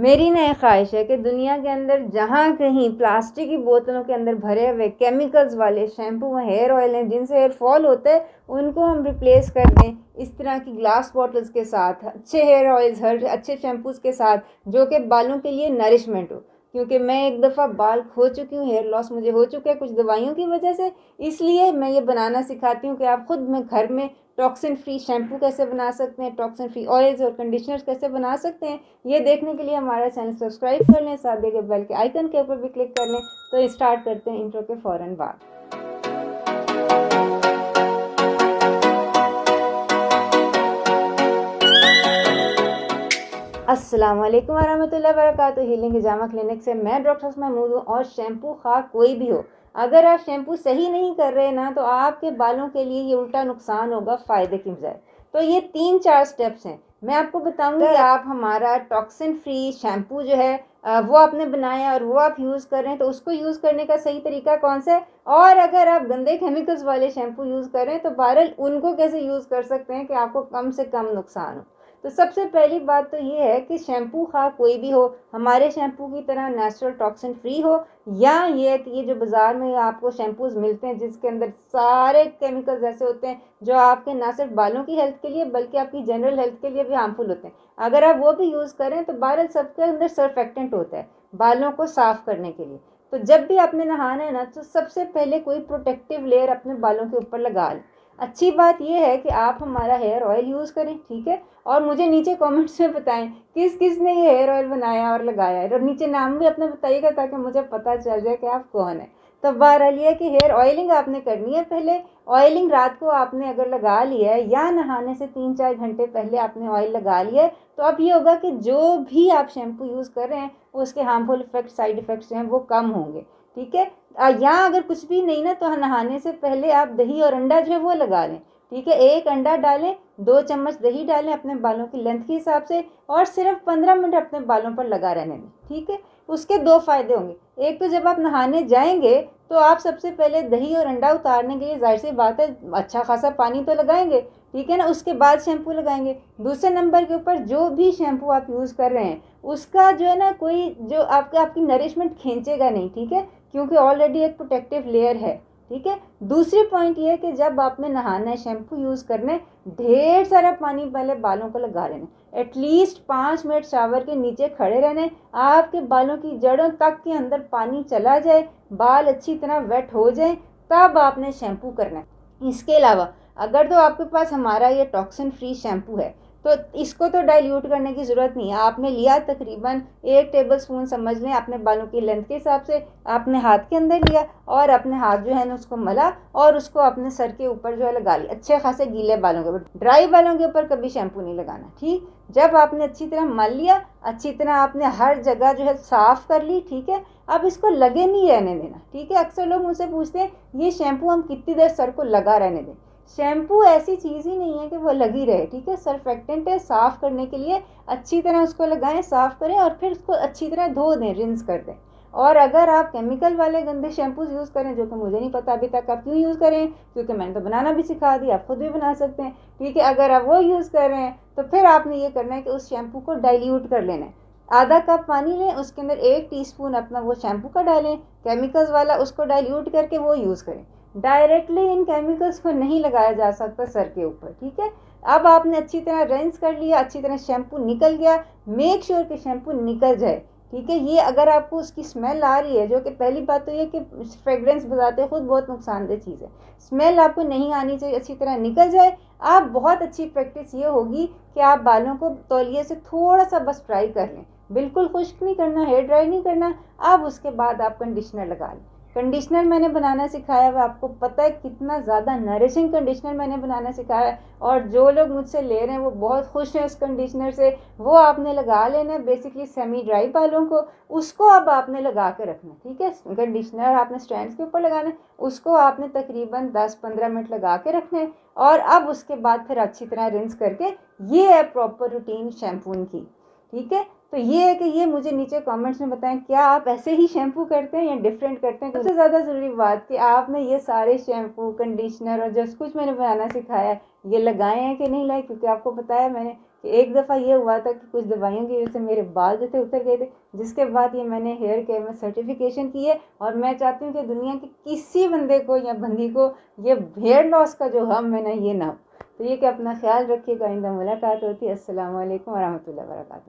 मेरी नई ख्वाहिश है कि दुनिया के अंदर जहाँ कहीं प्लास्टिक की बोतलों के अंदर भरे हुए केमिकल्स वाले शैम्पू व हेयर ऑयल हैं जिनसे हेयर फॉल होता है, उनको हम रिप्लेस कर दें इस तरह की ग्लास बॉटल्स के साथ, अच्छे हेयर ऑयल्स, हर अच्छे शैम्पूज़ के साथ, जो कि बालों के लिए नरिशमेंट हो। क्योंकि मैं एक दफ़ा बाल खो चुकी हूँ, हेयर लॉस मुझे हो चुका है कुछ दवाइयों की वजह से। इसलिए मैं ये बनाना सिखाती हूँ कि आप खुद में घर में टॉक्सिन फ्री शैम्पू कैसे बना सकते हैं, टॉक्सिन फ्री ऑयल्स और कंडीशनर्स कैसे बना सकते हैं। ये देखने के लिए हमारा चैनल सब्सक्राइब कर लें, साथ के बेल के आइकन के ऊपर भी क्लिक कर लें। तो स्टार्ट करते हैं इंट्रो के फ़ौरन बाद। अस्सलाम वालेकुम वरहमतुल्लाहि वबरकातुहू। हीलिंग हिजामा क्लिनिक से मैं डॉक्टर महमूद हूँ। और शैम्पू खा कोई भी हो, अगर आप शैम्पू सही नहीं कर रहे ना, तो आपके बालों के लिए ये उल्टा नुकसान होगा फ़ायदे की बजाय। तो ये 3-4 स्टेप्स हैं, मैं आपको बताऊंगी कि आप हमारा टॉक्सिन फ्री शैम्पू जो है वो आपने बनाया और वो आप यूज़ कर रहे हैं, तो उसको यूज़ करने का सही तरीका कौन सा है। और अगर आप गंदे केमिकल्स वाले शैम्पू यूज़ कर रहे हैं, तो बहरहाल उनको कैसे यूज़ कर सकते हैं कि आपको कम से कम नुकसान हो। तो सबसे पहली बात तो ये है कि शैम्पू खा कोई भी हो, हमारे शैम्पू की तरह नेचुरल टॉक्सिन फ्री हो, या ये कि ये जो बाज़ार में आपको शैम्पूज़ मिलते हैं जिसके अंदर सारे केमिकल्स ऐसे होते हैं जो आपके ना सिर्फ बालों की हेल्थ के लिए बल्कि आपकी जनरल हेल्थ के लिए भी हार्मफुल होते हैं। अगर आप वो भी यूज़ करें तो बहरहाल सबके अंदर सर्फेक्टेंट होता है बालों को साफ़ करने के लिए। तो जब भी आपने नहाना है ना, तो सबसे पहले कोई प्रोटेक्टिव लेयर अपने बालों के ऊपर लगा लें। अच्छी बात यह है कि आप हमारा हेयर ऑयल यूज़ करें, ठीक है। और मुझे नीचे कमेंट्स में बताएं किस किस ने ये हेयर ऑयल बनाया और लगाया है, और नीचे नाम भी अपना बताइएगा ताकि मुझे पता चल जाए कि आप कौन है। तो बहरहाल ये है कि हेयर ऑयलिंग आपने करनी है पहले। ऑयलिंग रात को आपने अगर लगा लिया है या नहाने से 3-4 घंटे पहले आपने ऑयल लगा लिया है, तो अब ये होगा कि जो भी आप शैम्पू यूज़ कर रहे हैं उसके हार्मफुल इफेक्ट, साइड इफ़ेक्ट्स जो हैं वो कम होंगे, ठीक है। या अगर कुछ भी नहीं ना, तो नहाने से पहले आप दही और अंडा जो है वो लगा लें, ठीक है। 1 अंडा डालें, 2 चम्मच दही डालें अपने बालों की लेंथ के हिसाब से, और सिर्फ 15 मिनट अपने बालों पर लगा रहने दें, ठीक है। उसके 2 फ़ायदे होंगे। एक तो जब आप नहाने जाएंगे तो आप सबसे पहले दही और अंडा उतारने के लिए जाहिर सी बात है अच्छा खासा पानी तो लगाएंगे, ठीक है ना, उसके बाद शैम्पू लगाएंगे। दूसरे नंबर के ऊपर जो भी शैम्पू आप यूज़ कर रहे हैं उसका जो है ना, कोई जो आपकी नरिशमेंट खींचेगा नहीं, ठीक है, क्योंकि ऑलरेडी एक प्रोटेक्टिव लेयर है, ठीक है। दूसरी पॉइंट ये है कि जब आपने नहाना है, शैम्पू यूज़ करना है, ढेर सारा पानी पहले बालों को लगा लेना, एटलीस्ट 5 मिनट शावर के नीचे खड़े रहने, आपके बालों की जड़ों तक के अंदर पानी चला जाए, बाल अच्छी तरह वेट हो जाए, तब आपने शैम्पू करना है। इसके अलावा अगर तो आपके पास हमारा ये टॉक्सिन फ्री शैम्पू है, तो इसको तो डाइल्यूट करने की ज़रूरत नहीं है। आपने लिया तकरीबन 1 टेबल स्पून, समझ लें अपने बालों की लेंथ के हिसाब से, आपने हाथ के अंदर लिया और अपने हाथ जो है ना उसको मला और उसको अपने सर के ऊपर जो है लगा लिया, अच्छे खासे गीले बालों के ऊपर। ड्राई बालों के ऊपर कभी शैम्पू नहीं लगाना, ठीक। जब आपने अच्छी तरह मल लिया, अच्छी तरह आपने हर जगह जो है साफ़ कर ली, ठीक है। अब इसको लगे नहीं रहने देना, ठीक है। अक्सर लोग मुझसे पूछते हैं ये शैम्पू हम कितनी देर सर को लगा रहने दें। शैम्पू ऐसी चीज़ ही नहीं है कि वो लगी रहे, ठीक है। सर्फेक्टेंट है, साफ़ करने के लिए अच्छी तरह उसको लगाएं, साफ़ करें और फिर उसको अच्छी तरह धो दें, रिंस कर दें। और अगर आप केमिकल वाले गंदे शैम्पूज़ यूज़ करें, जो कि मुझे नहीं पता अभी तक आप क्यों यूज़ करें, क्योंकि मैंने तो बनाना भी सिखा दिया, आप खुद भी बना सकते हैं, ठीक है। अगर आप वो यूज़ कर रहे हैं तो फिर आपने ये करना है कि उस शैम्पू को डाइल्यूट कर लेना है। आधा कप पानी लें, उसके अंदर 1 टीस्पून अपना वो शैम्पू का डालें केमिकल्स वाला, उसको डाइल्यूट करके वो यूज़ करें। डायरेक्टली इन केमिकल्स को नहीं लगाया जा सकता सर के ऊपर, ठीक है। अब आपने अच्छी तरह रिंस कर लिया, अच्छी तरह शैम्पू निकल गया, मेक श्योर कि शैम्पू निकल जाए, ठीक है। ये अगर आपको उसकी स्मेल आ रही है, जो कि पहली बात तो ये कि फ्रेगरेंस बताते खुद बहुत नुकसानदेह चीज़ है, स्मेल आपको नहीं आनी चाहिए, अच्छी तरह निकल जाए। आप बहुत अच्छी प्रैक्टिस ये होगी कि आप बालों को तौलिए से थोड़ा सा बस ड्राई कर लें, बिल्कुल खुश्क नहीं करना, हेयर ड्राई नहीं करना। अब उसके बाद आप कंडीशनर लगा लें। कंडीशनर मैंने बनाना सिखाया हुआ, आपको पता है कितना ज़्यादा नरिशिंग कंडीशनर मैंने बनाना सिखाया है, और जो लोग मुझसे ले रहे हैं वो बहुत खुश हैं उस कंडीशनर से। वो आपने लगा लेना है बेसिकली सेमी ड्राई बालों को, उसको अब आपने लगा के रखना, ठीक है। कंडीशनर आपने स्टैंड्स के ऊपर लगाना है, उसको आपने तकरीबन 10-15 मिनट लगा के रखना है, और अब उसके बाद फिर अच्छी तरह रिंस करके, ये है प्रॉपर रूटीन शैम्पून की, ठीक है। तो ये है कि ये मुझे नीचे कमेंट्स में बताएं, क्या आप ऐसे ही शैम्पू करते हैं या डिफरेंट करते हैं। सबसे ज़्यादा ज़रूरी बात कि आपने ये सारे शैम्पू, कंडीशनर और जो कुछ मैंने बनाना सिखाया है, ये लगाए हैं कि नहीं लगाए, क्योंकि आपको बताया मैंने कि एक दफ़ा ये हुआ था कि कुछ दवाइयों की वजह से मेरे बाल जो थे उतर गए थे, जिसके बाद ये मैंने हेयर केयर में सर्टिफिकेशन की है। और मैं चाहती हूँ कि दुनिया के किसी बंदे को या बंदी को ये हेयर लॉस का जो गम है ना, ये ना हो। तो ये कि अपना ख्याल रखिएगा। आइंदा मुलाकात होती है। अस्सलाम वालेकुम वरहमतुल्लाहि वबरकातुहू।